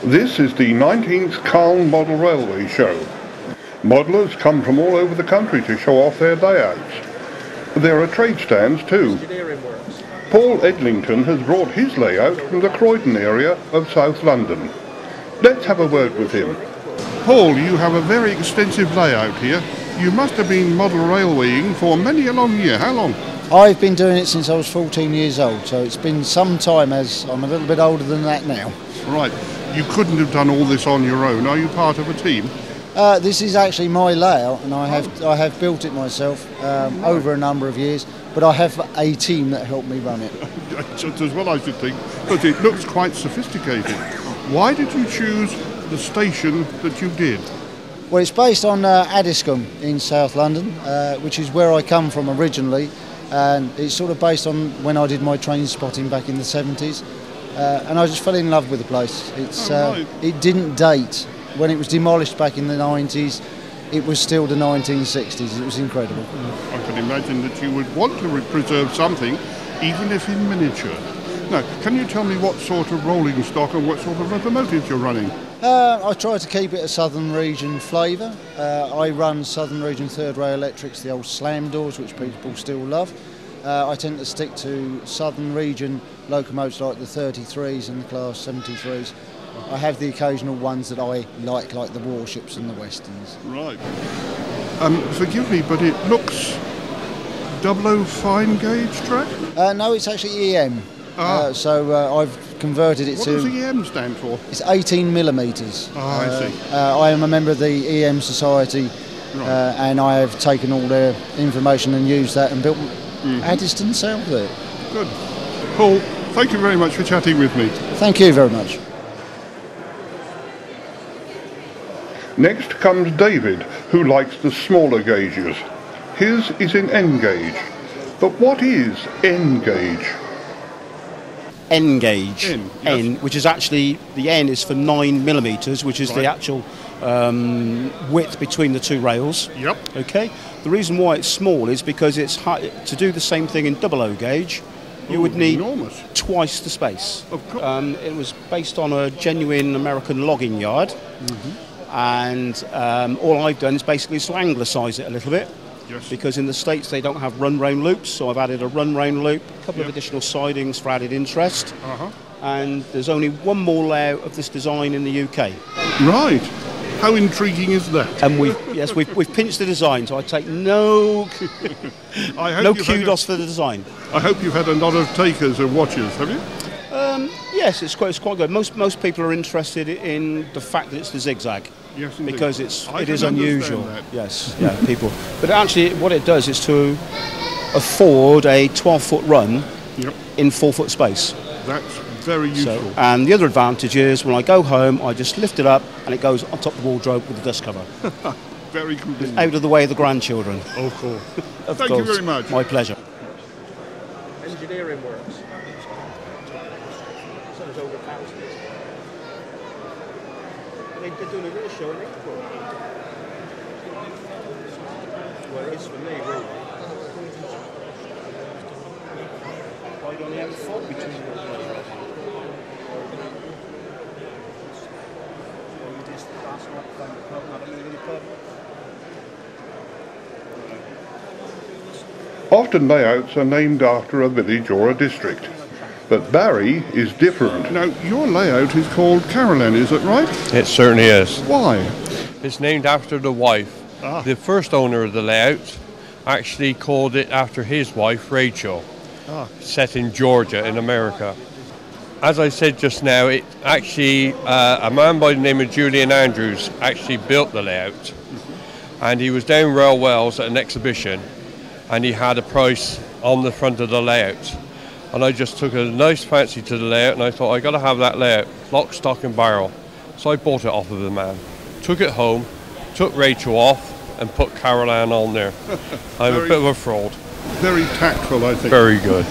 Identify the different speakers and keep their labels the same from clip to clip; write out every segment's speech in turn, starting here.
Speaker 1: This is the 19th Calne Model Railway Show. Modellers come from all over the country to show off their layouts. There are trade stands too. Paul Edlington has brought his layout from the Croydon area of South London. Let's have a word with him. Paul, you have a very extensive layout here. You must have been model railwaying for many a long year. How long?
Speaker 2: I've been doing it since I was 14 years old, so it's been some time, as I'm a little bit older than that now.
Speaker 1: Right. You couldn't have done all this on your own. Are you part of a team?
Speaker 2: This is actually my layout, and I have built it myself over a number of years, but I have a team that helped me run it.
Speaker 1: Just as well, I should think, but it looks quite sophisticated. Why did you choose the station that you did?
Speaker 2: Well, it's based on Addiscombe in South London, which is where I come from originally, and it's sort of based on when I did my train spotting back in the 70s, and I just fell in love with the place. It didn't date. When it was demolished back in the 90s, it was still the 1960s. It was incredible.
Speaker 1: I can imagine that you would want to preserve something, even if in miniature. Now, can you tell me what sort of rolling stock and what sort of locomotives you're running?
Speaker 2: I try to keep it a Southern Region flavour. I run Southern Region Third Rail Electrics, the old slam doors, which people still love. I tend to stick to Southern Region locomotives like the 33s and the Class 73s. I have the occasional ones that I like the warships and the westerns. Right.
Speaker 1: Forgive me, but it looks 00 fine gauge track?
Speaker 2: No, it's actually EM. So I've converted it to...
Speaker 1: What does EM stand for?
Speaker 2: It's 18 millimetres.
Speaker 1: I see.
Speaker 2: I am a member of the EM Society,
Speaker 1: right.
Speaker 2: And I have taken all their information and used that and built Addiston South there.
Speaker 1: Good. Paul, thank you very much for chatting with me.
Speaker 2: Thank you very much.
Speaker 1: Next comes David, who likes the smaller gauges. His is in N gauge. But what is N gauge?
Speaker 3: N gauge.
Speaker 1: N, yes.
Speaker 3: N, which is actually, the N is for 9 millimetres, which is
Speaker 1: right.
Speaker 3: the actual width between the two rails.
Speaker 1: Yep.
Speaker 3: Okay. The reason why it's small is because it's to do the same thing in 00 gauge. You would need
Speaker 1: enormous.
Speaker 3: Twice the space.
Speaker 1: Of course.
Speaker 3: It was based on a genuine American logging yard. And all I've done is basically to anglicise it a little bit.
Speaker 1: Yes.
Speaker 3: Because in the States they don't have run-round loops, so I've added a run-round loop, a couple of additional sidings for added interest, and there's only one more layout of this design in the UK.
Speaker 1: Right. How intriguing is that?
Speaker 3: And we've pinched the design, so I take no kudos for the design.
Speaker 1: I hope you've had a lot of takers and watchers, have you?
Speaker 3: Yes, it's quite good. Most people are interested in the fact that it's the zigzag.
Speaker 1: Yes, indeed.
Speaker 3: Because it is unusual.
Speaker 1: That.
Speaker 3: Yes, yeah, people. But actually, what it does is to afford a 12-foot run in 4-foot space.
Speaker 1: That's very useful.
Speaker 3: And the other advantage is when I go home, I just lift it up and it goes on top of the wardrobe with the dust cover.
Speaker 1: Very convenient.
Speaker 3: Out of the way of the grandchildren.
Speaker 1: Of course.
Speaker 3: Thank
Speaker 1: you very much.
Speaker 3: My pleasure.
Speaker 4: Engineering works. They're doing a real show in April. Well, it is for me, really. Right on the M4 between the
Speaker 1: Often layouts are named after a village or a district. But Barry is different. Now, your layout is called Caroline, is it right?
Speaker 5: It certainly is.
Speaker 1: Why?
Speaker 5: It's named after the wife. The first owner of the layout actually called it after his wife, Rachel, set in Georgia in America. As I said just now, it actually, a man by the name of Julian Andrews actually built the layout. And he was down Rail Wells at an exhibition, and he had a price on the front of the layout. And I just took a nice fancy to the layout, and I thought, I got to have that layout, lock, stock and barrel. So I bought it off of the man, took it home, took Rachel off and put Caroline on there. I'm a bit of a fraud.
Speaker 1: Very tactful, I think.
Speaker 5: Very good.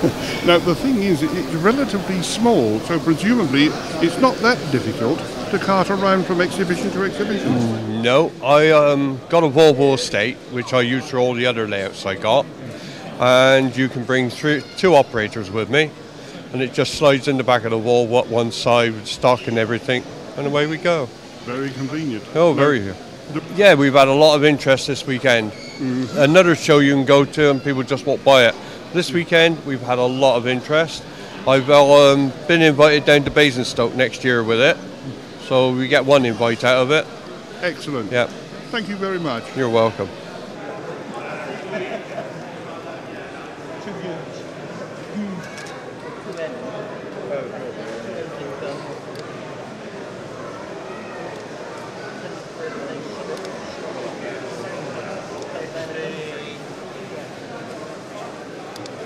Speaker 1: Now, the thing is, it's relatively small, so presumably it's not that difficult to cart around from exhibition to exhibition.
Speaker 5: No, I got a Volvo estate, which I use for all the other layouts I got. And you can bring two operators with me, and it just slides in the back of the wall, one side with stock and everything, and away we go.
Speaker 1: Very convenient.
Speaker 5: Oh, very. Yeah, we've had a lot of interest this weekend. Mm-hmm. Another show you can go to and people just won't buy it. This weekend we've had a lot of interest. I've been invited down to Basingstoke next year with it, so we get one invite out of it.
Speaker 1: Excellent.
Speaker 5: Yeah.
Speaker 1: Thank you very much.
Speaker 5: You're welcome.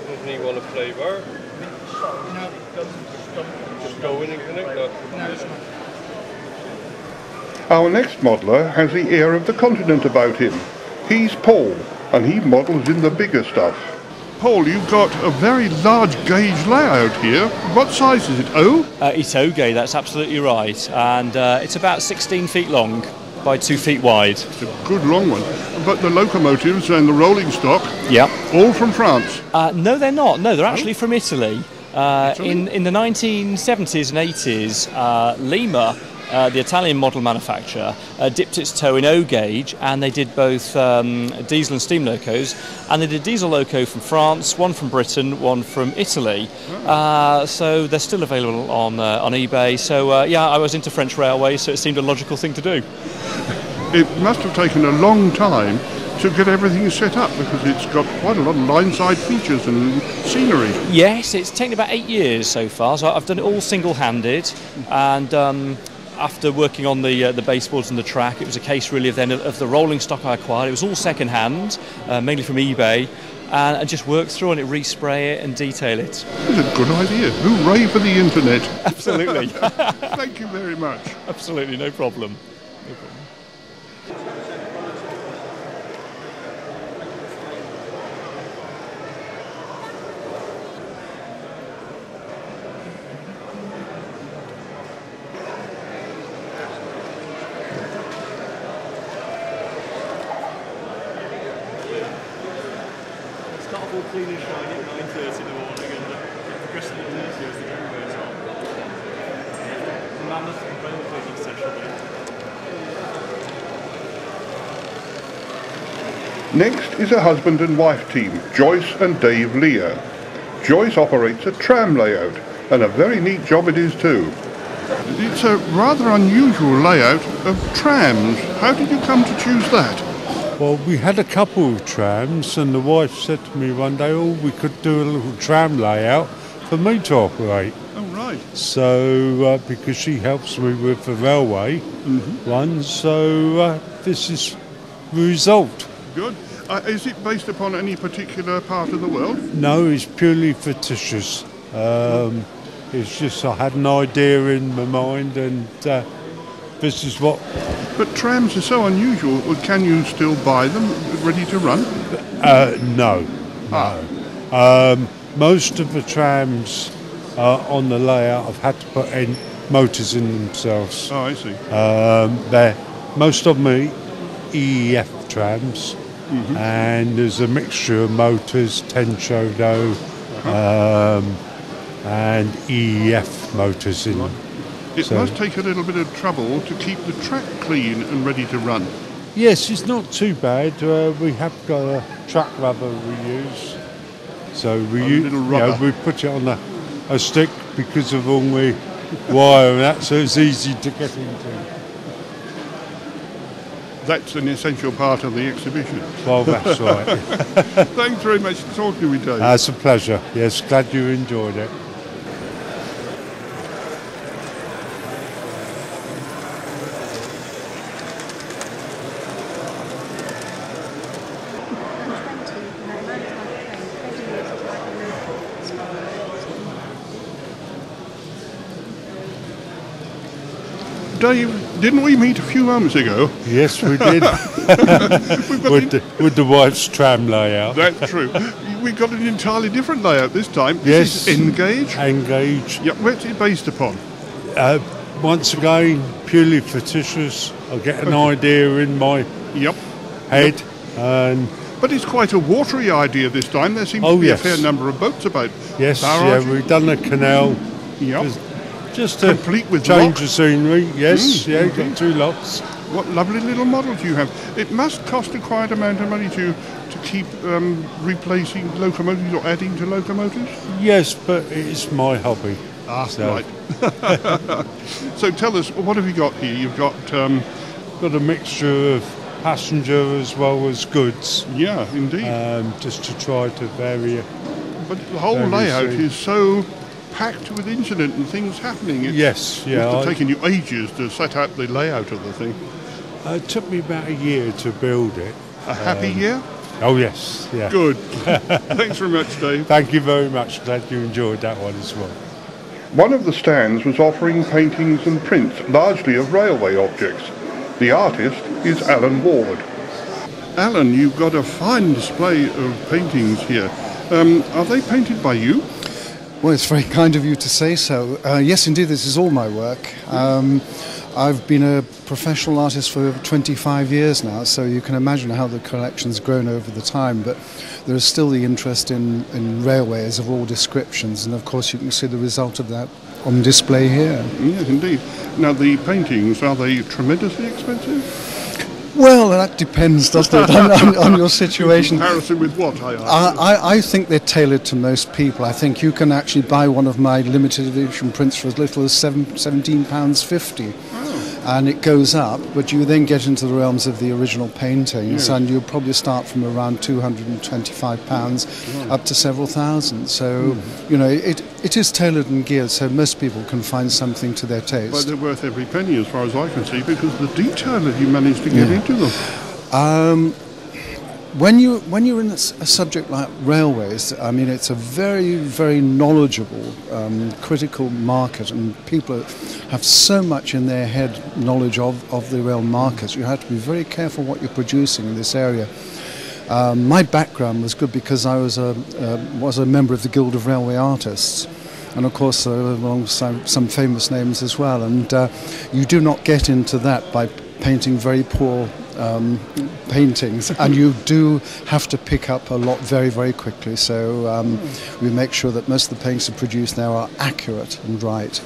Speaker 5: Doesn't he want a flavour?
Speaker 4: No, it doesn't.
Speaker 5: Just go in and connect that.
Speaker 4: No, it's not.
Speaker 1: Our next modeller has the air of the continent about him. He's Paul, and he models in the bigger stuff. Paul, you've got a very large gauge layout here. What size is it? O?
Speaker 6: It's O gauge, that's absolutely right. And it's about 16 feet long by 2 feet wide.
Speaker 1: It's a good long one. But the locomotives and the rolling stock,
Speaker 6: yeah,
Speaker 1: all from France?
Speaker 6: No, they're not. No, they're actually from Italy. In the 1970s and 80s, Lima, the Italian model manufacturer, dipped its toe in O gauge, and they did both diesel and steam locos. And they did a diesel loco from France, one from Britain, one from Italy. So they're still available on eBay. So yeah, I was into French railways, so it seemed a logical thing to do.
Speaker 1: It must have taken a long time to get everything set up, because it's got quite a lot of line-side features and scenery.
Speaker 6: Yes, it's taken about 8 years so far. So I've done it all single-handed, and after working on the baseboards and the track, it was a case really of the rolling stock I acquired. It was all second-hand, mainly from eBay, and I just worked through on it, respray it and detail it.
Speaker 1: It's a good idea. Hooray for the internet.
Speaker 6: Absolutely.
Speaker 1: Thank you very much.
Speaker 6: Absolutely, no problem. No problem.
Speaker 7: All clean and shiny at 9:30 in the morning, and progressively easier as the game goes on. Mammoth rail cleaning session.
Speaker 1: Next is a husband and wife team, Joyce and Dave Lear. Joyce operates a tram layout, and a very neat job it is too. It's a rather unusual layout of trams. How did you come to choose that?
Speaker 8: Well, we had a couple of trams, and the wife said to me one day, oh, we could do a little tram layout for me to operate.
Speaker 1: Oh, right.
Speaker 8: So, because she helps me with the railway one, so this is the result.
Speaker 1: Good. Is it based upon any particular part of the world?
Speaker 8: No, it's purely fictitious. It's just I had an idea in my mind, and this is what...
Speaker 1: But trams are so unusual. Well, can you still buy them ready to run?
Speaker 8: No. Most of the trams on the layout have had to put in motors in themselves.
Speaker 1: Oh, I see.
Speaker 8: Most of them are EEF trams, and there's a mixture of motors, Tenchodo, and EEF motors in them.
Speaker 1: It must take a little bit of trouble to keep the track clean and ready to run.
Speaker 8: Yes, it's not too bad. We have got a track rubber we use. So we put it on a stick because of all the wire and that, so it's easy to get into.
Speaker 1: That's an essential part of the exhibition.
Speaker 8: Well, that's right.
Speaker 1: Thanks very much for talking to me, Dave.
Speaker 8: It's a pleasure. Yes, glad you enjoyed it.
Speaker 1: Dave, didn't we meet a few moments ago?
Speaker 8: Yes, we did. with the wife's tram layout.
Speaker 1: That's true. We've got an entirely different layout this time.
Speaker 8: Yes.
Speaker 1: This is N-gauge?
Speaker 8: N-gauge.
Speaker 1: Yep, what's it based upon?
Speaker 8: Once again, purely fictitious. I get an idea in my head.
Speaker 1: Yep. But it's quite a watery idea this time. There seems to be a fair number of boats about.
Speaker 8: Yes,
Speaker 1: barrage.
Speaker 8: we've done a canal.
Speaker 1: Yep.
Speaker 8: Just to
Speaker 1: complete with
Speaker 8: change
Speaker 1: lock?
Speaker 8: the scenery. Yes, yeah, got 2 locks.
Speaker 1: What lovely little models you have. It must cost a quite amount of money to keep replacing locomotives or adding to locomotives?
Speaker 8: Yes, but it's my hobby.
Speaker 1: Right. So tell us, what have you got here? You've got
Speaker 8: got a mixture of passenger as well as goods.
Speaker 1: Yeah, indeed.
Speaker 8: Just to try to vary it.
Speaker 1: But the whole layout is so packed with incident and things happening. It
Speaker 8: Yes, yeah.
Speaker 1: must have taken you ages to set out the layout of the thing.
Speaker 8: It took me about a year to build it.
Speaker 1: A happy year?
Speaker 8: Oh yes, yeah.
Speaker 1: Good. Thanks very much, Dave.
Speaker 8: Thank you very much. Glad you enjoyed that one as well.
Speaker 1: One of the stands was offering paintings and prints, largely of railway objects. The artist is Alan Ward. Alan, you've got a fine display of paintings here. Are they painted by you?
Speaker 9: Well, it's very kind of you to say so. Yes, indeed, this is all my work. I've been a professional artist for 25 years now, so you can imagine how the collection's grown over the time, but there is still the interest in railways of all descriptions, and of course you can see the result of that on display here.
Speaker 1: Yes, indeed. Now, the paintings, are they tremendously expensive?
Speaker 9: Well, that depends, doesn't it, on your situation.
Speaker 1: In comparison with what, I ask?
Speaker 9: I think they're tailored to most people. I think you can actually buy one of my limited edition prints for as little as £17.50. And it goes up, but you then get into the realms of the original paintings, and you'll probably start from around £225 up to several thousand. So, you know, it is tailored and geared, so most people can find something to their taste.
Speaker 1: But they're worth every penny as far as I can see, because the detail that you managed to get into them.
Speaker 9: When you're in a subject like railways, I mean, it's a very, very knowledgeable, critical market, and people have so much in their head knowledge of the rail markets. You have to be very careful what you're producing in this area. My background was good because I was a member of the Guild of Railway Artists, and of course alongside some famous names as well. And you do not get into that by painting very poor paintings, and you do have to pick up a lot very, very quickly. So we make sure that most of the paintings produced now are accurate and right.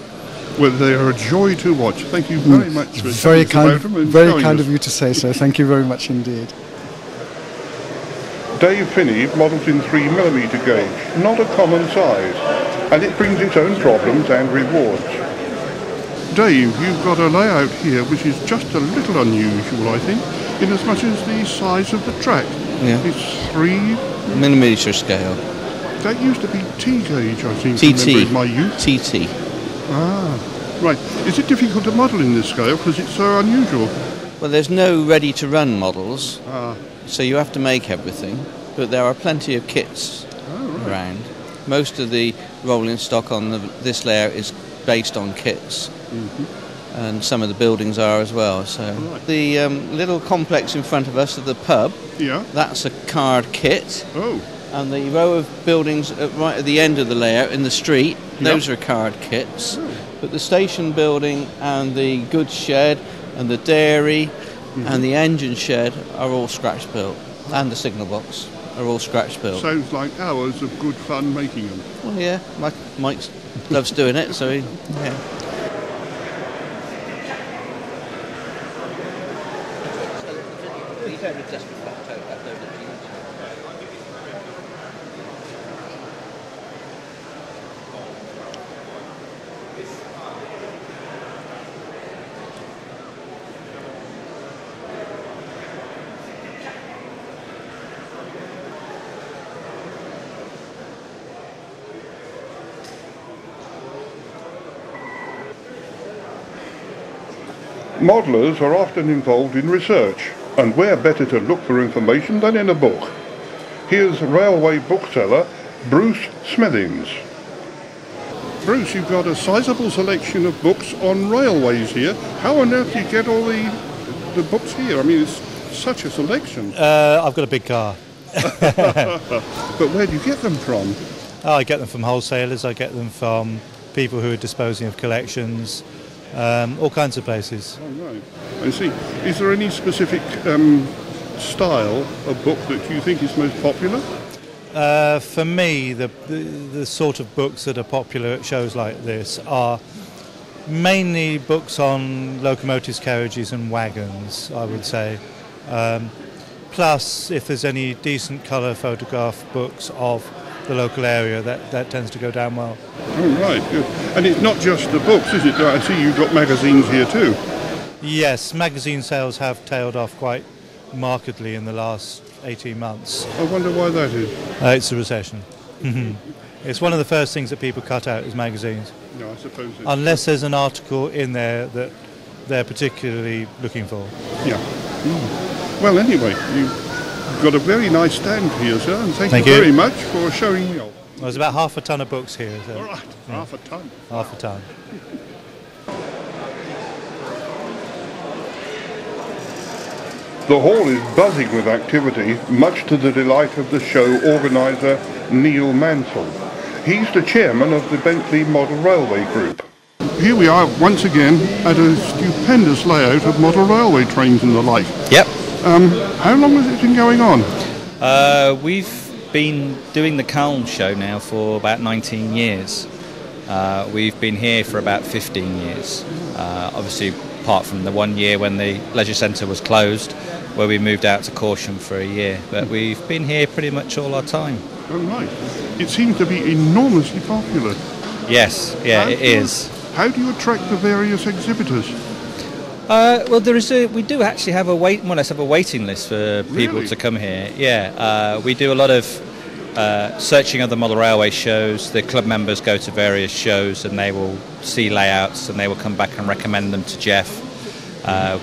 Speaker 1: Well, they are a joy to watch. Thank you very much for
Speaker 9: very kind,
Speaker 1: about them and
Speaker 9: very
Speaker 1: showing
Speaker 9: kind
Speaker 1: us.
Speaker 9: of you to say so. Thank you very much indeed.
Speaker 1: Dave Finney models in 3mm gauge, not a common size, and it brings its own problems and rewards. Dave, you've got a layout here which is just a little unusual, I think, in as much as the size of the track.
Speaker 10: Yeah.
Speaker 1: It's
Speaker 10: 3mm scale.
Speaker 1: That used to be T gauge, I seem to
Speaker 10: TT.
Speaker 1: remember in my youth.
Speaker 10: TT.
Speaker 1: Ah, right. Is it difficult to model in this scale because it's so unusual?
Speaker 10: Well, there's no ready-to-run models, so you have to make everything, but there are plenty of kits around. Most of the rolling stock on this layout is based on kits, and some of the buildings are as well. So the little complex in front of us of the pub, that's a card kit. And the row of buildings right at the end of the layout in the street, those are card kits. But the station building and the goods shed and the dairy and the engine shed are all scratch built, and the signal box are all scratch built.
Speaker 1: Sounds like hours of good fun making them.
Speaker 10: Well, yeah, Mike loves doing it, so
Speaker 1: Modellers are often involved in research, and where better to look for information than in a book? Here's railway bookseller Bruce Smithings. Bruce, you've got a sizable selection of books on railways here. How on earth do you get all the books here? I mean, it's such a selection.
Speaker 11: I've got a big car.
Speaker 1: But where do you get them from?
Speaker 11: I get them from wholesalers, I get them from people who are disposing of collections, all kinds of places.
Speaker 1: Oh, right. I see. Is there any specific style of book that you think is most popular?
Speaker 11: For me, the sort of books that are popular at shows like this are Mainly books on locomotives, carriages and wagons, I would say. Plus, if there's any decent colour photograph books of the local area, that tends to go down well.
Speaker 1: Oh, right, good. And it's not just the books, is it? I see you've got magazines here too.
Speaker 11: Yes, magazine sales have tailed off quite markedly in the last 18 months.
Speaker 1: I wonder why that is.
Speaker 11: It's a recession. It's one of the first things that people cut out is magazines.
Speaker 1: No, I suppose it's...
Speaker 11: Unless there's an article in there that they're particularly looking for.
Speaker 1: Yeah. Well, anyway, you've got a very nice stand here, sir, and thank you very much for showing me off.
Speaker 11: Well, there's about half a ton of books here. So.
Speaker 1: All right, half a ton.
Speaker 11: Half a ton.
Speaker 1: The hall is buzzing with activity, much to the delight of the show organiser Neil Mansell. He's the chairman of the Bentley Model Railway Group. Here we are once again at a stupendous layout of model railway trains and the like.
Speaker 12: Yep.
Speaker 1: How long has it been going on?
Speaker 12: We've been doing the Calne show now for about 19 years. We've been here for about 15 years. Obviously, apart from the 1 year when the Leisure Centre was closed, where we moved out to Caution for a year. But we've been here pretty much all our time.
Speaker 1: Oh, right. It seems to be enormously popular.
Speaker 12: Yes, yeah, it is.
Speaker 1: How do you attract the various exhibitors?
Speaker 12: Well, we do actually have a waiting list for people to come here. Yeah, we do a lot of searching of the model railway shows. The club members go to various shows and they will see layouts and they will come back and recommend them to Jeff.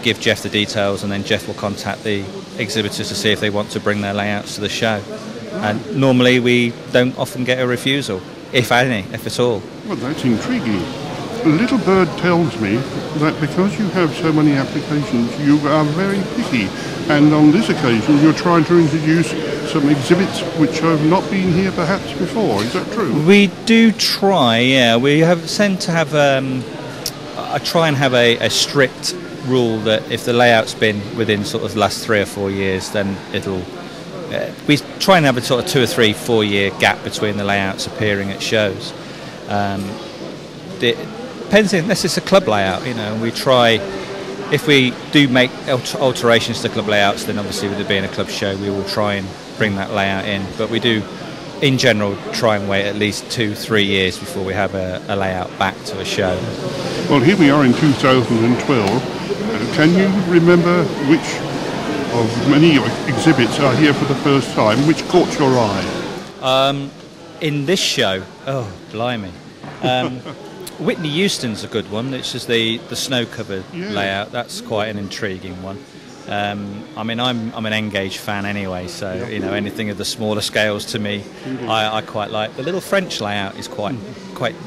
Speaker 12: Give Jeff the details, and then Jeff will contact the exhibitors to see if they want to bring their layouts to the show. And normally we don't often get a refusal, if at all.
Speaker 1: Well, that's intriguing. Little Bird tells me that because you have so many applications, you are very picky, and on this occasion you're trying to introduce some exhibits which have not been here perhaps before. Is that true?
Speaker 12: We do try, yeah. We tend to have I try and have a strict rule that if the layout's been within sort of the last 3 or 4 years, then it'll... we try and have a sort of 2 or 3, 4 year gap between the layouts appearing at shows. Depends unless it's a club layout, and we try, if we do make alterations to club layouts, then obviously with it being a club show we will try and bring that layout in, but we do in general try and wait at least 2-3 years before we have a layout back to a show.
Speaker 1: Well, here we are in 2012. Can you remember which of many exhibits are here for the first time? Which caught your eye?
Speaker 12: In this show, oh blimey, Whitney Euston's a good one. It's just the snow-covered layout. That's quite an intriguing one. I mean, I'm an N-gauge fan anyway, so anything of the smaller scales to me, I quite like. The little French layout is quite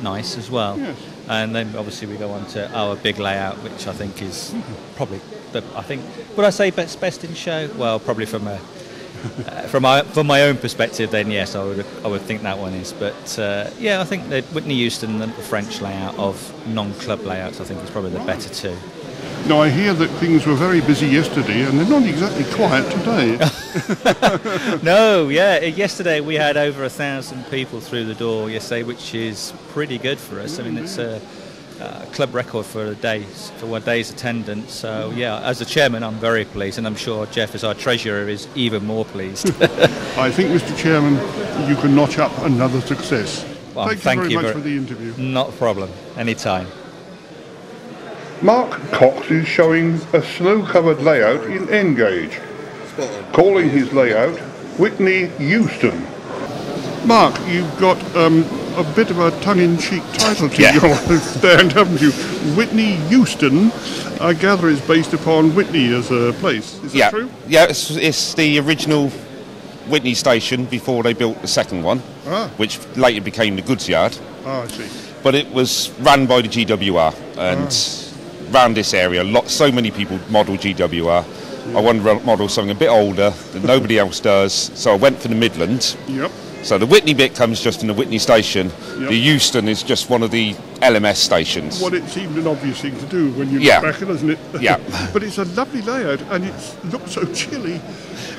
Speaker 12: nice as well. Yes. And then obviously we go on to our big layout, which I think is probably would I say best in show? Well, probably from my own perspective, then yes, I would think that one is. But I think that Whitney Euston, the French layout of non-club layouts, I think is probably the better two.
Speaker 1: Now I hear that things were very busy yesterday, and they're not exactly quiet today.
Speaker 12: No, yeah. Yesterday we had over 1,000 people through the door yesterday, which is pretty good for us. I mean, it's a club record for one day's attendance. So yeah, as the chairman, I'm very pleased, and I'm sure Jeff, as our treasurer, is even more pleased.
Speaker 1: I think, Mr. Chairman, you can notch up another success.
Speaker 12: Well,
Speaker 1: thank you very much for the interview.
Speaker 12: Not a problem. Anytime.
Speaker 1: Mark Cox is showing a snow-covered layout in N-gauge, calling his layout Whitney Euston. Mark, you've got a bit of a tongue-in-cheek title to your stand, haven't you? Whitney Euston, I gather, is based upon Whitney as a place. Is that true?
Speaker 13: Yeah, it's the original Whitney station before they built the second one, which later became the goods yard.
Speaker 1: Ah, I see.
Speaker 13: But it was run by the GWR, and around this area, so many people model GWR. I wanted to model something a bit older that nobody else does, so I went for the Midland.
Speaker 1: Yep.
Speaker 13: So the Whitney bit comes just in the Whitney station. Yep. The Euston is just one of the LMS stations.
Speaker 1: Well, it seemed an obvious thing to do when you look back, doesn't it?
Speaker 13: Yeah.
Speaker 1: But it's a lovely layout, and it looks so chilly.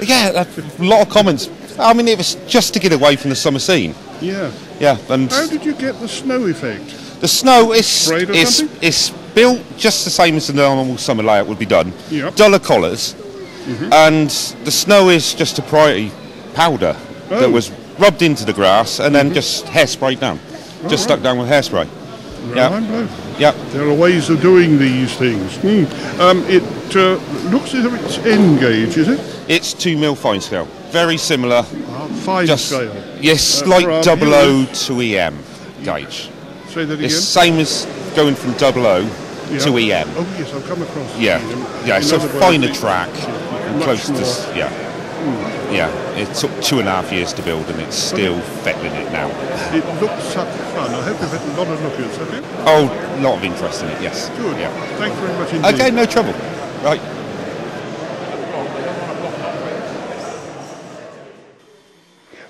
Speaker 13: Yeah, a lot of comments. I mean, it was just to get away from the summer scene.
Speaker 1: Yeah.
Speaker 13: Yeah. And
Speaker 1: how did you get the snow effect?
Speaker 13: The snow is
Speaker 1: Sprayed or something?
Speaker 13: it's built just the same as the normal summer layout would be done.
Speaker 1: Yep.
Speaker 13: Duller colours, and the snow is just a priority powder that was rubbed into the grass and then just hairsprayed down. Just stuck down with hairspray. Yeah.
Speaker 1: There are ways of doing these things. It looks as if it's N gauge, is it?
Speaker 13: It's 2mm fine scale. Very similar.
Speaker 1: Fine scale.
Speaker 13: Yes, slight 00 to EM gauge.
Speaker 1: Say that again.
Speaker 13: It's same as going from 00 to EM.
Speaker 1: Oh yes, I've come across.
Speaker 13: Yeah,
Speaker 1: EM.
Speaker 13: yeah.
Speaker 1: In
Speaker 13: So
Speaker 1: other words,
Speaker 13: finer
Speaker 1: it's
Speaker 13: track, and close to
Speaker 1: more.
Speaker 13: yeah. It took 2.5 years to build, and it's still fettling it now.
Speaker 1: It looks such fun. I hope you've had a lot of lookers, have you?
Speaker 13: Oh, a lot of interest in it. Yes.
Speaker 1: Good.
Speaker 13: Yeah.
Speaker 1: Thanks very much indeed.
Speaker 13: Okay, no trouble. Right.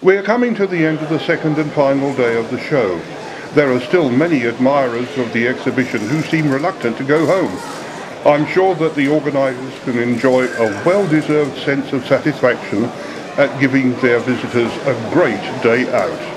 Speaker 1: We're coming to the end of the second and final day of the show. There are still many admirers of the exhibition who seem reluctant to go home. I'm sure that the organisers can enjoy a well-deserved sense of satisfaction at giving their visitors a great day out.